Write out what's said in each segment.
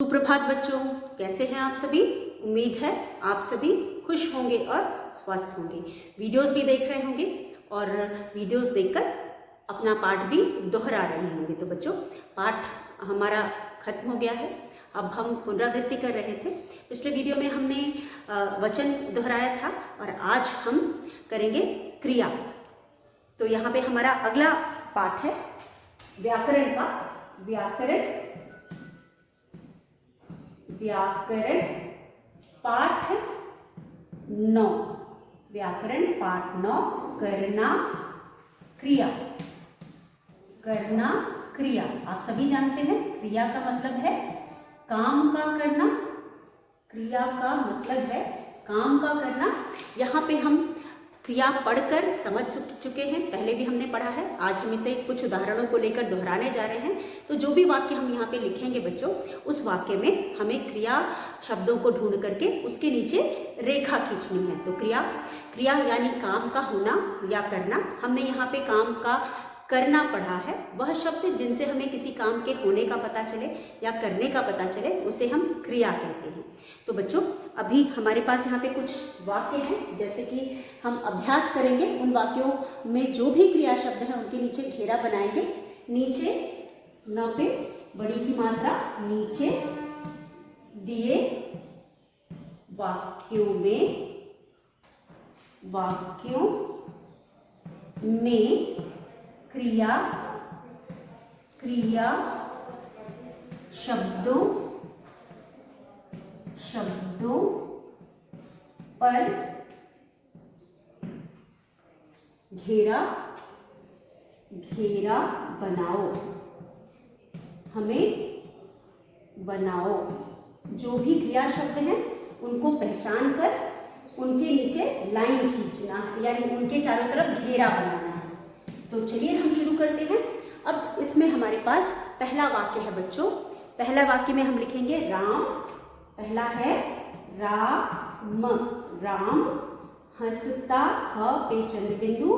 सुप्रभात बच्चों, कैसे हैं आप सभी। उम्मीद है आप सभी खुश होंगे और स्वस्थ होंगे। वीडियोस भी देख रहे होंगे और वीडियोस देखकर अपना पाठ भी दोहरा रहे होंगे। तो बच्चों, पाठ हमारा खत्म हो गया है। अब हम पुनरावृत्ति कर रहे थे। पिछले वीडियो में हमने वचन दोहराया था और आज हम करेंगे क्रिया। तो यहाँ पे हमारा अगला पाठ है व्याकरण का। व्याकरण पाठ 9। व्याकरण पाठ 9। करना क्रिया। आप सभी जानते हैं क्रिया का मतलब है काम का करना। क्रिया का मतलब है काम का करना। यहाँ पे हम क्रिया पढ़कर समझ चुके हैं, पहले भी हमने पढ़ा है। आज हम इसे कुछ उदाहरणों को लेकर दोहराने जा रहे हैं। तो जो भी वाक्य हम यहाँ पे लिखेंगे बच्चों, उस वाक्य में हमें क्रिया शब्दों को ढूंढ करके उसके नीचे रेखा खींचनी है। तो क्रिया यानी काम का होना या करना। हमने यहाँ पे काम का करना पढ़ा है। वह शब्द जिनसे हमें किसी काम के होने का पता चले या करने का पता चले उसे हम क्रिया कहते हैं। तो बच्चों, अभी हमारे पास यहाँ पे कुछ वाक्य हैं, जैसे कि हम अभ्यास करेंगे। उन वाक्यों में जो भी क्रिया शब्द हैं उनके नीचे घेरा बनाएंगे। नीचे न पे बड़ी की मात्रा, नीचे दिए वाक्यों में क्रिया शब्दों पर घेरा बनाओ। जो भी क्रिया शब्द हैं उनको पहचान कर उनके नीचे लाइन खींचना, यानी उनके चारों तरफ घेरा बनाना है। तो चलिए हम शुरू करते हैं। अब इसमें हमारे पास पहला वाक्य है बच्चों। पहला वाक्य में हम लिखेंगे राम। पहला है राम। हंसता, ह पे चंद्र बिंदु,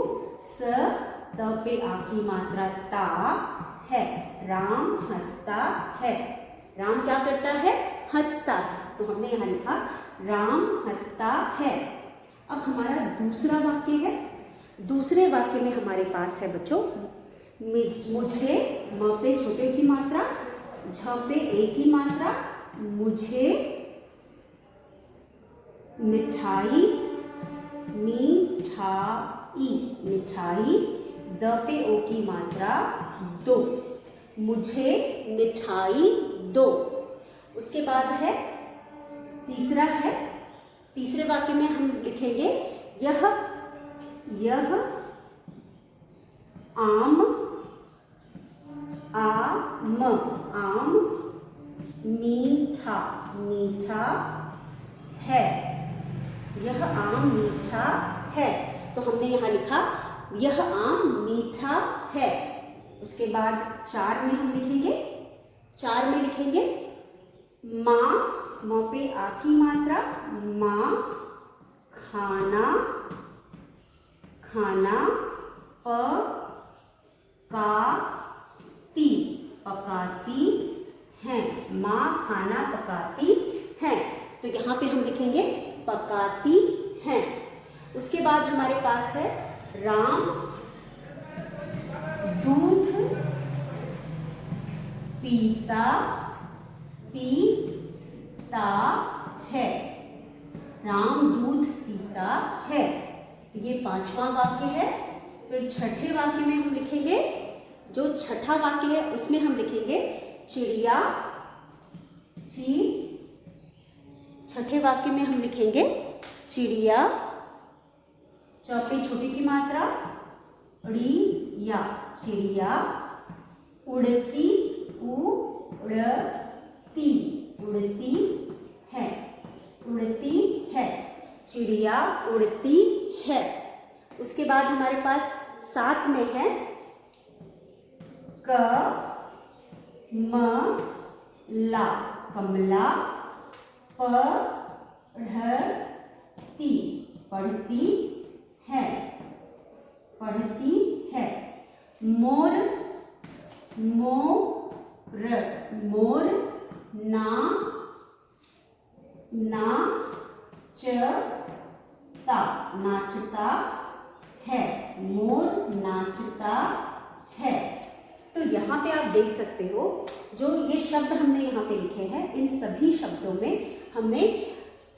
स त पे आ की मात्रा ता है। राम हंसता है। राम क्या करता है? हंसता है। तो हमने यहाँ लिखा राम हंसता है। अब हमारा दूसरा वाक्य है। दूसरे वाक्य में हमारे पास है बच्चों मुझे, म पे छोटे की मात्रा, झ पे ए की मात्रा, मुझे मिठाई, द पे ओ की मात्रा, दो। मुझे मिठाई दो। उसके बाद है तीसरा है। तीसरे वाक्य में हम लिखेंगे यह आम मीठा है। यह आम मीठा है। तो हमने यहाँ लिखा यह आम मीठा है। उसके बाद चार में हम लिखेंगे, माँ, म पे आ की मात्रा, माँ खाना पकाती हैं। माँ खाना पकाती हैं। तो यहाँ पे हम लिखेंगे पकाती हैं। उसके बाद हमारे पास है राम दूध पीता है। राम दूध पीता है। ये पांचवा वाक्य है। फिर छठे वाक्य में हम लिखेंगे, जो छठा वाक्य है उसमें हम लिखेंगे चिड़िया, छठे वाक्य में हम लिखेंगे चिड़िया, चौथी छोटी की मात्रा, चिड़िया उड़ती है। चिड़िया उड़ती है। उसके बाद हमारे पास साथ में है कमला पढ़ती है। मोर ना नाचता, नाचता है, मोर नाचता है। तो यहाँ पे आप देख सकते हो जो ये शब्द हमने यहाँ पे लिखे हैं, इन सभी शब्दों में हमने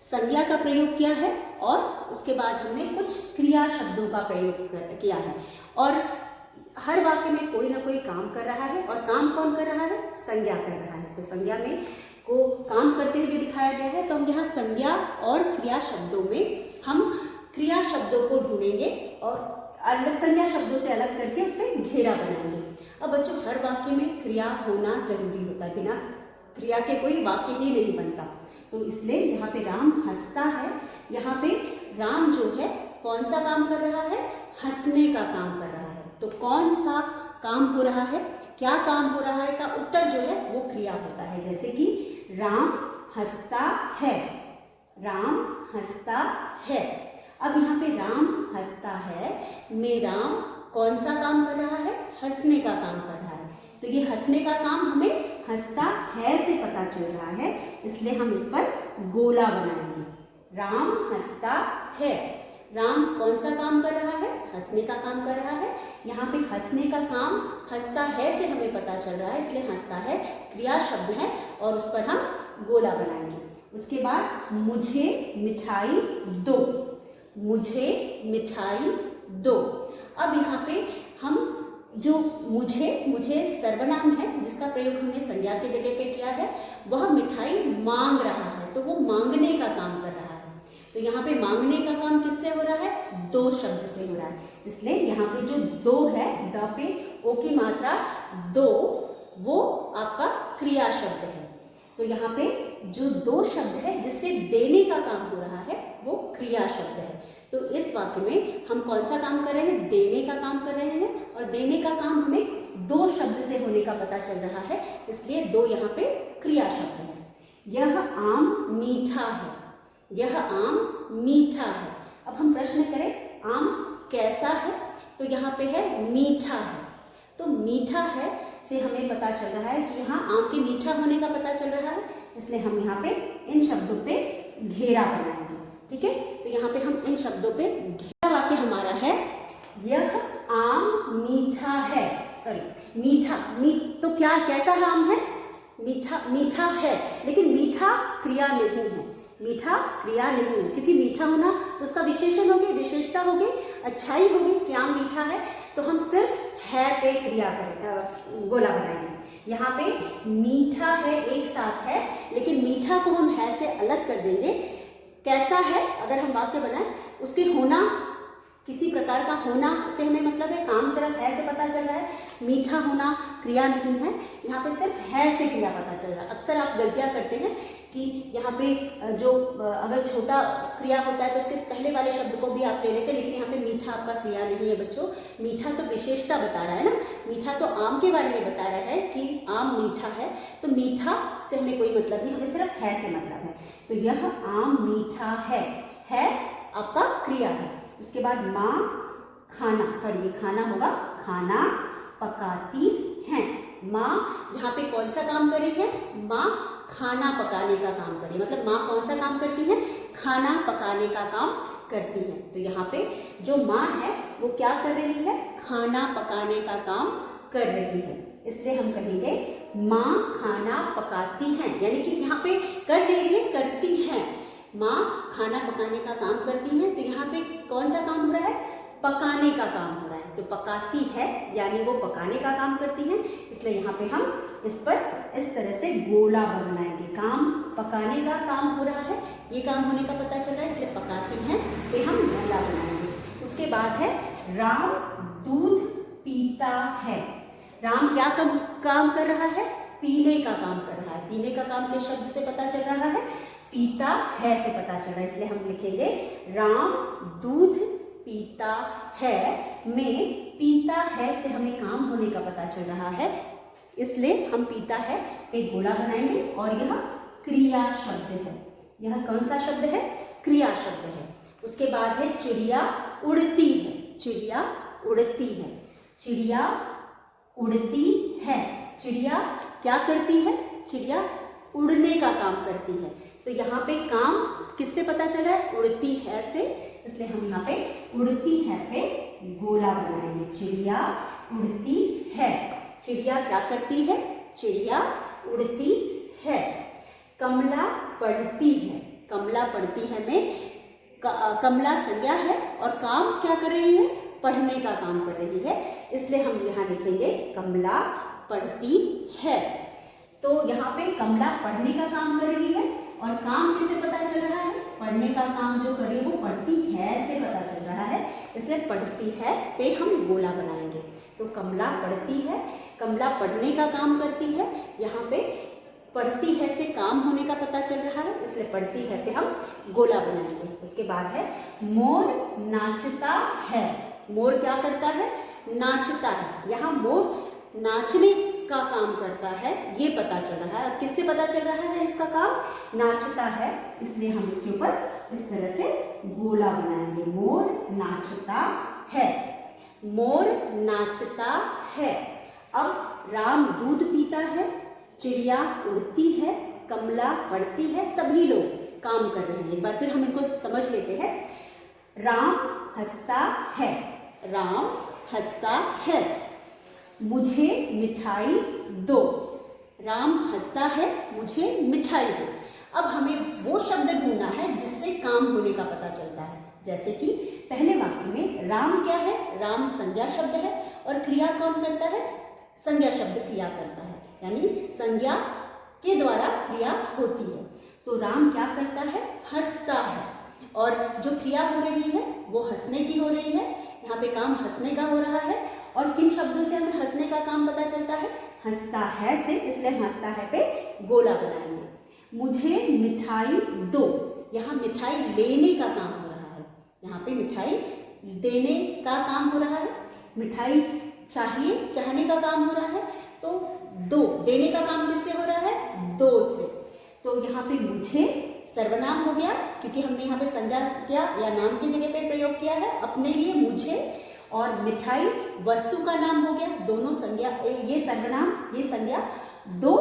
संज्ञा का प्रयोग किया है और उसके बाद हमने कुछ क्रिया शब्दों का प्रयोग किया है। और हर वाक्य में कोई ना कोई काम कर रहा है, और काम कौन कर रहा है? संज्ञा कर रहा है। तो संज्ञा में को काम करते हुए दिखाया गया है। तो हम यहाँ संज्ञा और क्रिया शब्दों में हम क्रिया शब्दों को ढूंढेंगे और अलग संज्ञा शब्दों से अलग करके उस पर घेरा बनाएंगे। अब बच्चों, हर वाक्य में क्रिया होना जरूरी होता है, बिना क्रिया के कोई वाक्य ही नहीं बनता। तो इसलिए यहाँ पे राम हंसता है, यहाँ पे राम जो है कौन सा काम कर रहा है? हंसने का काम कर रहा है। तो कौन सा काम हो रहा है, क्या काम हो रहा है का उत्तर जो है वो क्रिया होता है। जैसे कि राम हंसता है, राम हंसता है। अब यहाँ पे राम हंसता है में राम कौन सा काम कर रहा है? हंसने का काम कर रहा है। तो ये हंसने का काम हमें हंसता है से पता चल रहा है, इसलिए हम इस पर गोला बनाएंगे। राम हंसता है, राम कौन सा काम कर रहा है? हंसने का काम कर रहा है। यहाँ पे हंसने का काम हंसता है से हमें पता चल रहा है, इसलिए हंसता है क्रिया शब्द है और उस पर हम गोला बनाएंगे। उसके बाद मुझे मिठाई दो, मुझे मिठाई दो। अब यहाँ पे हम जो मुझे सर्वनाम है जिसका प्रयोग हमने संज्ञा की जगह पे किया है, वह मिठाई मांग रहा है, तो वो मांगने का काम कर रहा है। तो यहाँ पे मांगने का काम किससे हो रहा है? दो शब्द से हो रहा है, इसलिए यहाँ पे जो दो है, द पे ओ की मात्रा दो, वो आपका क्रिया शब्द है। तो यहाँ पे जो दो शब्द है जिससे देने का काम हो रहा है वो क्रिया शब्द है। तो इस वाक्य में हम कौन सा काम कर रहे हैं? देने का काम कर रहे हैं, और देने का काम हमें दो शब्द से होने का पता चल रहा है, इसलिए दो यहाँ पे क्रिया शब्द है। यह आम मीठा है, यह आम मीठा है। अब हम प्रश्न करें आम कैसा है? तो यहाँ पे है मीठा है। तो मीठा है से हमें पता चल रहा है कि यहाँ आम के मीठा होने का पता चल रहा है, इसलिए हम यहाँ पे इन शब्दों पे घेरा बनाएंगे। ठीक है, तो यहाँ पे हम इन शब्दों पे घेरा। वाक्य हमारा है यह आम मीठा है, सॉरी मीठा, तो क्या कैसा आम है? मीठा, मीठा है, लेकिन मीठा क्रिया नहीं है, मीठा क्रिया नहीं है, क्योंकि मीठा होना तो उसका विशेषण हो गई, विशेषता हो गई, अच्छाई हो गई कि आम मीठा है। तो हम सिर्फ है पे क्रिया करें, गोला बनाएंगे। यहाँ पे मीठा है एक साथ है, लेकिन मीठा को हम है से अलग कर देंगे। कैसा है अगर हम वाक्य बनाएं, उसके होना, किसी प्रकार का होना से हमें मतलब है, काम सिर्फ है से पता चल रहा है, मीठा होना क्रिया नहीं है, यहाँ पे सिर्फ है से क्रिया पता चल रहा है। अक्सर आप गलतियाँ करते हैं कि यहाँ पे जो अगर छोटा क्रिया होता है तो उसके पहले वाले शब्द को भी आप ले लेते हैं, लेकिन यहाँ पे मीठा आपका क्रिया नहीं है बच्चों। मीठा तो विशेषता बता रहा है ना, मीठा तो आम के बारे में बता रहा है कि आम मीठा है, तो मीठा से हमें कोई मतलब नहीं, हमें सिर्फ है से मतलब है। तो यह आम मीठा है आपका क्रिया है। उसके बाद माँ खाना, सॉरी ये खाना होगा, खाना पकाती हैं। माँ यहाँ पे कौन सा काम कर रही है? माँ खाना पकाने का काम कर रही है, मतलब माँ कौन सा काम करती है? खाना पकाने का काम करती है। तो यहाँ पे जो माँ है वो क्या कर रही है? खाना पकाने का काम कर रही है, इसलिए हम कहेंगे माँ खाना पकाती हैं, यानी कि यहाँ पे कर नहीं रही है, करती हैं। माँ खाना पकाने का काम करती हैं, तो यहाँ पे कौन सा काम हो रहा है? पकाने का काम हो रहा है। तो पकाती है यानी वो पकाने का काम करती हैं, इसलिए यहाँ पे हम इस पर इस तरह से गोला बनाएंगे। काम पकाने का काम हो रहा है, ये काम होने का पता चल रहा है, इसलिए पकाती हैं पे हम गोला बनाएंगे। उसके बाद है राम दूध पीता है। राम क्या काम कर रहा है? पीने का काम कर रहा है। पीने का काम किस शब्द से पता चल रहा है? पीता है से पता चल रहा है, इसलिए हम लिखेंगे राम दूध पीता है में पीता है से हमें काम होने का पता चल रहा है, इसलिए हम पीता है पे गोला बनाएंगे। और यह क्रिया शब्द है। यह कौन सा शब्द है? क्रिया शब्द है। उसके बाद है चिड़िया उड़ती है। चिड़िया उड़ती है, चिड़िया उड़ती है। चिड़िया क्या करती है? चिड़िया उड़ने का काम करती है। तो यहाँ पे काम किससे पता चल रहा है? उड़ती है से, इसलिए हम यहाँ पे उड़ती है पे गोला बनाएंगे। चिड़िया उड़ती है। चिड़िया क्या करती है? चिड़िया उड़ती है। कमला पढ़ती है। कमला पढ़ती है में कमला संज्ञा है और काम क्या कर रही है? पढ़ने का काम कर रही है, इसलिए हम यहाँ लिखेंगे कमला पढ़ती है। तो यहाँ पे कमला पढ़ने का काम कर रही है और काम किससे पता चल रहा है? पढ़ने का काम जो करे वो पढ़ती है से पता चल रहा है, इसलिए पढ़ती है पे हम गोला बनाएंगे। तो कमला पढ़ती है, कमला पढ़ने का काम करती है, यहाँ पे पढ़ती है से काम होने का पता चल रहा है, इसलिए पढ़ती है पे हम गोला बनाएंगे। उसके बाद है मोर नाचता है। मोर क्या करता है? नाचता है। यहाँ मोर नाचने का काम करता है ये पता चल रहा है, और किससे पता चल रहा है इसका काम? नाचता है, इसलिए हम इसके ऊपर इस तरह से गोला बनाएंगे। मोर नाचता है। मोर नाचता है। अब राम दूध पीता है, चिड़िया उड़ती है, कमला पढ़ती है, सभी लोग काम कर रहे हैं। एक बार फिर हम इनको समझ लेते हैं। राम हंसता है। राम हंसता है। मुझे मिठाई दो। राम हंसता है, मुझे मिठाई दो। अब हमें वो शब्द ढूंढना है जिससे काम होने का पता चलता है। जैसे कि पहले वाक्य में राम क्या है? राम संज्ञा शब्द है और क्रिया कौन करता है? संज्ञा शब्द क्रिया करता है, यानी संज्ञा के द्वारा क्रिया होती है। तो राम क्या करता है? हंसता है, और जो क्रिया हो रही है वो हंसने की हो रही है। यहाँ पे काम हंसने का हो रहा है, और किन शब्दों से हमें हंसने का काम पता चलता है? हंसता है से, इसलिए हंसता है पे गोला बनाएंगे। मुझे मिठाई दो। यहाँ मिठाई लेने का काम हो रहा है, यहाँ पे मिठाई देने का काम हो रहा है। मिठाई चाहिए, चाहने का काम हो रहा है, तो दो, देने का काम किससे हो रहा है? दो से। तो यहाँ पे मुझे सर्वनाम हो गया, क्योंकि हमने यहाँ पे संज्ञा किया या नाम की जगह पे प्रयोग किया है अपने लिए मुझे, और मिठाई वस्तु का नाम हो गया। दोनों संज्ञा, ये सर्वनाम ये संज्ञा, दो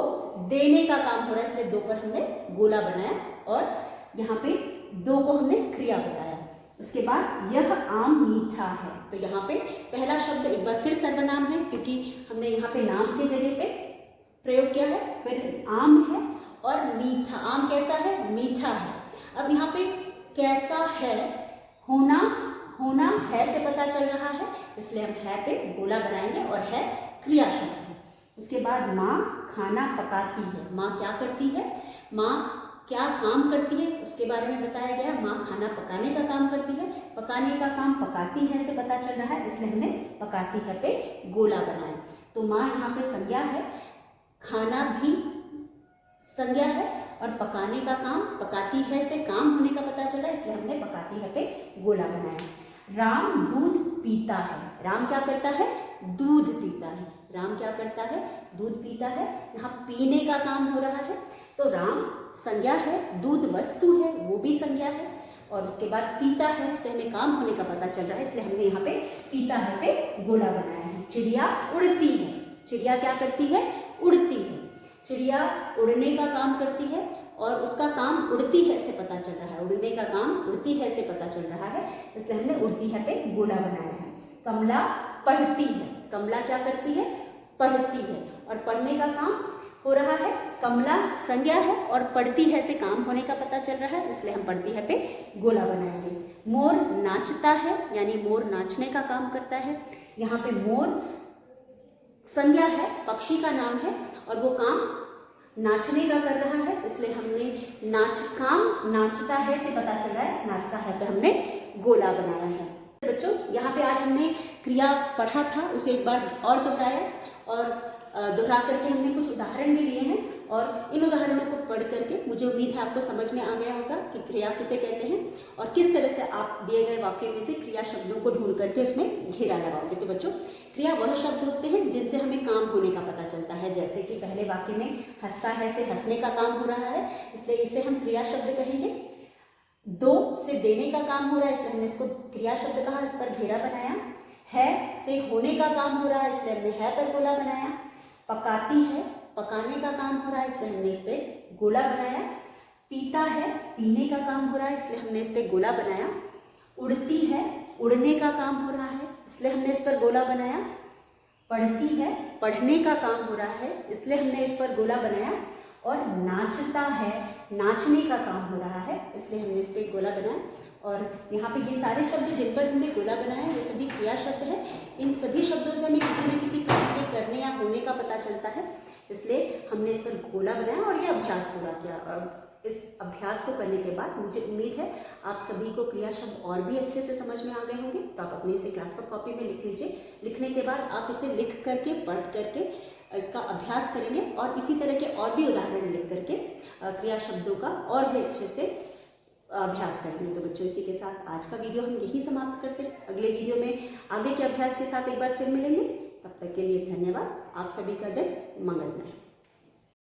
देने का काम हो रहा है, इसलिए दो पर हमने गोला बनाया और यहाँ पे दो को हमने क्रिया बताया। उसके बाद यह आम मीठा है। तो यहाँ पे पहला शब्द एक बार फिर सर्वनाम है, क्योंकि हमने यहाँ पे नाम के जगह पे प्रयोग किया है। फिर आम है और मीठा। आम कैसा है? मीठा है। अब यहाँ पे कैसा है? होना, होना है से पता चल रहा है, इसलिए हम है पे गोला बनाएंगे और है क्रिया शब्द है। उसके बाद माँ खाना पकाती है। माँ क्या करती है? माँ क्या काम करती है उसके बारे में बताया गया। माँ खाना पकाने का काम करती है, पकाने का काम पकाती है से पता चल रहा है, इसलिए हमने पकाती है पे गोला बनाया। तो माँ यहाँ पे संज्ञा है, खाना भी संज्ञा है, और पकाने का काम पकाती है से काम होने का पता चला, इसलिए हमने पकाती है पे गोला बनाया। राम दूध पीता है। राम क्या करता है? दूध पीता है। राम क्या करता है? दूध पीता है। यहाँ पीने का काम हो रहा है, तो राम संज्ञा है, दूध वस्तु है, वो भी संज्ञा है, और उसके बाद पीता है से हमें काम होने का पता चल रहा है, इसलिए हमने यहाँ पे पीता है पे गोला बनाया है। चिड़िया उड़ती है। चिड़िया क्या करती है? उड़ती है। चिड़िया उड़ने का काम करती है, और उसका काम उड़ती है से पता चल रहा है। उड़ने का काम उड़ती है से पता चल रहा है, इसलिए हमने उड़ती है पे गोला बनाया है। कमला पढ़ती है। कमला क्या करती है? पढ़ती है, और पढ़ने का काम हो रहा है। कमला संज्ञा है और पढ़ती है से काम होने का पता चल रहा है, इसलिए हम पढ़ती है पे गोला बनाएंगे। मोर नाचता है, यानी मोर नाचने का काम करता है। यहाँ पे मोर संज्ञा है, पक्षी का नाम है, और वो काम नाचने का कर रहा है, इसलिए हमने नाचता है से पता चल रहा है, नाचता है पे हमने गोला बनाया है। बच्चों, यहाँ पे आज हमने क्रिया पढ़ा था, उसे एक बार और दोहराया, और दोहरा करके हमने कुछ उदाहरण भी लिए हैं, और इन उदाहरणों को पढ़ करके मुझे उम्मीद है आपको समझ में आ गया होगा कि क्रिया किसे कहते हैं, और किस तरह से आप दिए गए वाक्य में से क्रिया शब्दों को ढूंढ करके उसमें घेरा लगाओगे। तो बच्चों, क्रिया वह शब्द होते हैं जिनसे हमें काम होने का पता चलता है। जैसे कि पहले वाक्य में हंसता है से हंसने का काम हो रहा है, इसलिए इसे हम क्रिया शब्द कहेंगे। दो से देने का काम हो रहा है, इसलिए हमने इसको क्रिया शब्द कहा, इस पर घेरा बनाया। है से होने का काम हो रहा है, इसलिए हमने है पर गोला बनाया। पकाती है पकाने का काम हो रहा है इसलिए हमने इस पर गोला बनाया। पीता है, पीने का काम हो रहा है इसलिए हमने इस पर गोला बनाया। उड़ती है, उड़ने का काम हो रहा है इसलिए हमने इस पर गोला बनाया। पढ़ती है, पढ़ने का काम हो रहा है इसलिए हमने इस पर गोला बनाया। और नाचता है, नाचने का काम हो रहा है इसलिए हमने इस पर गोला बनाया। और यहाँ पे ये सारे शब्द जिन पर हमने गोला बनाया ये सभी क्रिया शब्द हैं। इन सभी शब्दों से हमें किसी न किसी काम के करने या होने का पता चलता है, इसलिए हमने इस पर गोला बनाया और ये अभ्यास पूरा किया। और इस अभ्यास को करने के बाद मुझे उम्मीद है आप सभी को क्रिया शब्द और भी अच्छे से समझ में आ गए होंगे। तो आप अपने इसे क्लास वर्क कॉपी में लिख लीजिए। लिखने के बाद आप इसे लिख करके, पढ़ करके इसका अभ्यास करेंगे और इसी तरह के और भी उदाहरण लिख करके क्रिया शब्दों का और भी अच्छे से अभ्यास करेंगे। तो बच्चों, इसी के साथ आज का वीडियो हम यही समाप्त करते हैं। अगले वीडियो में आगे के अभ्यास के साथ एक बार फिर मिलेंगे। तब तक के लिए धन्यवाद। आप सभी का दिन मंगलमय।